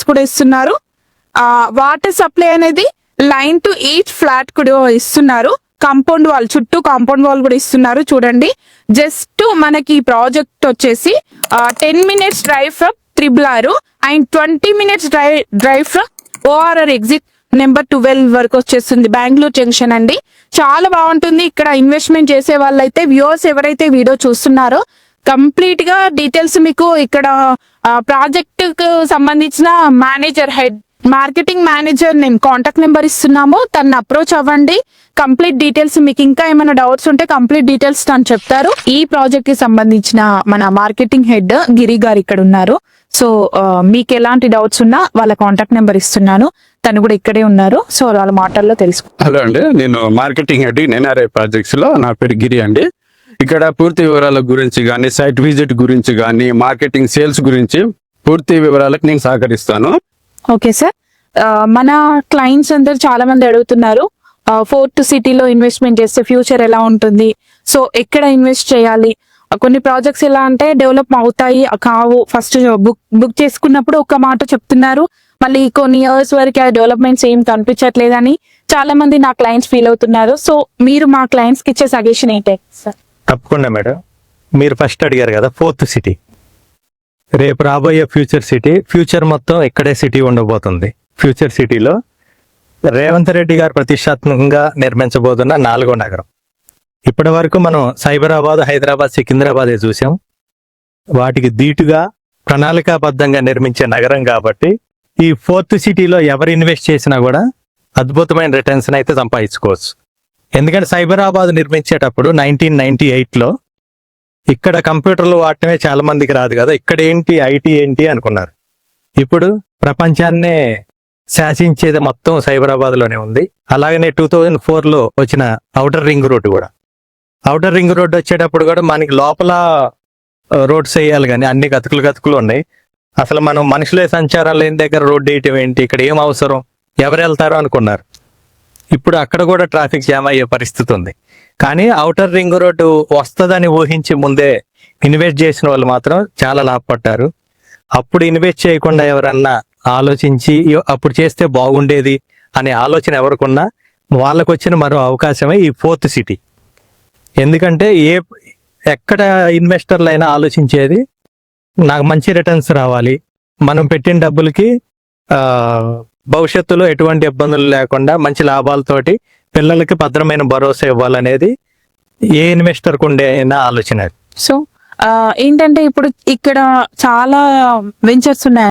కూడా ఇస్తున్నారు. Water supply అనేది లైన్ టు ఈచ్ ఫ్లాట్ కూడా ఇస్తున్నారు. కాంపౌండ్ వాల్ చుట్టూ కాంపౌండ్ వాల్ కూడా ఇస్తున్నారు. చూడండి, జస్ట్ మనకి ఈ ప్రాజెక్ట్ వచ్చేసి 10 minutes drive from triple and 20 minutes drive from ORR exit number 12 వరకు వచ్చేస్తుంది. బెంగళూరు జంక్షన్ అండి. చాలా బాగుంటుంది. ఇక్కడ ఇన్వెస్ట్మెంట్ చేసే వాళ్ళైతే వ్యూవర్స్ ఎవరైతే వీడియో చూస్తున్నారో కంప్లీట్ గా డీటెయిల్స్ మీకు ఇక్కడ ప్రాజెక్ట్ కు సంబంధించిన మేనేజర్ హెడ్ మార్కెటింగ్ మేనేజర్ నేను కాంటాక్ట్ నెంబర్ ఇస్తున్నాము. తను అప్రోచ్ అవ్వండి. కంప్లీట్ డీటెయిల్స్ మీకు ఇంకా ఏమైనా డౌట్స్ ఉంటే కంప్లీట్ డీటెయిల్స్ తను చెప్తారు. ఈ ప్రాజెక్ట్ కి సంబంధించిన మన మార్కెటింగ్ హెడ్ గిరి గారు ఇక్కడ ఉన్నారు. సో మీకు ఎలాంటి డౌట్స్ ఉన్నా వాళ్ళ కాంటాక్ట్ నెంబర్ ఇస్తున్నాను. తను కూడా ఇక్కడే ఉన్నారు. సో వాళ్ళ మాటల్లో తెలుసుకో. హలో అండి, నేను మార్కెటింగ్ హెడ్ ఎన్ఆర్ఐ ప్రాజెక్ట్స్ లో. నా పేరు గిరి అండి. ఇక్కడ పూర్తి వివరాల గురించి కానీ, సైట్ విజిట్ గురించి కానీ, మార్కెటింగ్ సేల్స్ గురించి పూర్తి వివరాలకు నేను సహకరిస్తాను. ఓకే సార్, మన క్లయింట్స్ అందరు చాలా మంది అడుగుతున్నారు ఫోర్త్ సిటీలో ఇన్వెస్ట్మెంట్ చేస్తే ఫ్యూచర్ ఎలా ఉంటుంది, సో ఎక్కడ ఇన్వెస్ట్ చేయాలి. కొన్ని ప్రాజెక్ట్స్ ఎలా అంటే డెవలప్ అవుతాయి కావు, ఫస్ట్ బుక్ చేసుకున్నప్పుడు ఒక మాట చెప్తున్నారు, మళ్ళీ కొన్ని ఇయర్స్ వరకు ఆ డెవలప్మెంట్స్ ఏం కనిపించట్లేదని చాలా మంది నా క్లయింట్స్ ఫీల్ అవుతున్నారు. సో మీరు మా క్లయింట్స్ కి ఇచ్చే సజెషన్ ఏంటి సార్? తప్పకుండా మేడం, మీరు ఫస్ట్ అడిగారు కదా ఫోర్త్ సిటీ, రేపు రాబోయే ఫ్యూచర్ సిటీ, ఫ్యూచర్ మొత్తం ఇక్కడే సిటీ ఉండబోతుంది. ఫ్యూచర్ సిటీలో రేవంత్ రెడ్డి గారు ప్రతిష్టాత్మకంగా నిర్మించబోతున్న 4వ నగరం. ఇప్పటి వరకు మనం సైబరాబాద్, హైదరాబాద్, సికింద్రాబాదే చూసాం. వాటికి ధీటుగా ప్రణాళికాబద్ధంగా నిర్మించే నగరం కాబట్టి ఈ ఫోర్త్ సిటీలో ఎవరు ఇన్వెస్ట్ చేసినా కూడా అద్భుతమైన రిటర్న్స్ అయితే సంపాదించుకోవచ్చు. ఎందుకంటే సైబరాబాద్ నిర్మించేటప్పుడు 1998లో ఇక్కడ కంప్యూటర్లు వాడటమే చాలా మందికి రాదు కదా, ఇక్కడ ఏంటి ఐటీ ఏంటి అనుకున్నారు. ఇప్పుడు ప్రపంచాన్నే శాసించేది మొత్తం సైబరాబాద్ లోనే ఉంది. అలాగనే 2004లో వచ్చిన ఔటర్ రింగ్ రోడ్ కూడా, ఔటర్ రింగ్ రోడ్ వచ్చేటప్పుడు కూడా మనకి లోపల రోడ్స్ వేయాలి కానీ అన్ని గతుకులు ఉన్నాయి. అసలు మనం మనుషులే సంచారం లేని దగ్గర రోడ్డు వేయటం ఏంటి, ఇక్కడ ఏం అవసరం, ఎవరు వెళ్తారో అనుకున్నారు. ఇప్పుడు అక్కడ కూడా ట్రాఫిక్ జామ్ అయ్యే పరిస్థితి ఉంది. కానీ ఔటర్ రింగ్ రోడ్డు వస్తుందని ఊహించి ముందే ఇన్వెస్ట్ చేసిన వాళ్ళు మాత్రం చాలా లాభపడ్డారు. అప్పుడు ఇన్వెస్ట్ చేయకుండా ఎవరన్నా ఆలోచించి అప్పుడు చేస్తే బాగుండేది అనే ఆలోచన ఎవరికున్నా వాళ్ళకు వచ్చిన మరో అవకాశమే ఈ ఫోర్త్ సిటీ. ఎందుకంటే ఎక్కడ ఇన్వెస్టర్లు అయినా ఆలోచించేది నాకు మంచి రిటర్న్స్ రావాలి, మనం పెట్టిన డబ్బులకి భవిష్యత్తులో ఎటువంటి ఇబ్బందులు లేకుండా మంచి లాభాలతోటి పిల్లలకి భద్రమైన భరోసా ఇవ్వాలనేది ఏ ఇన్వెస్టర్కు ఉండే ఆలోచన. సో ఏంటంటే ఇప్పుడు ఇక్కడ చాలా వెంచర్స్ ఉన్నాయి.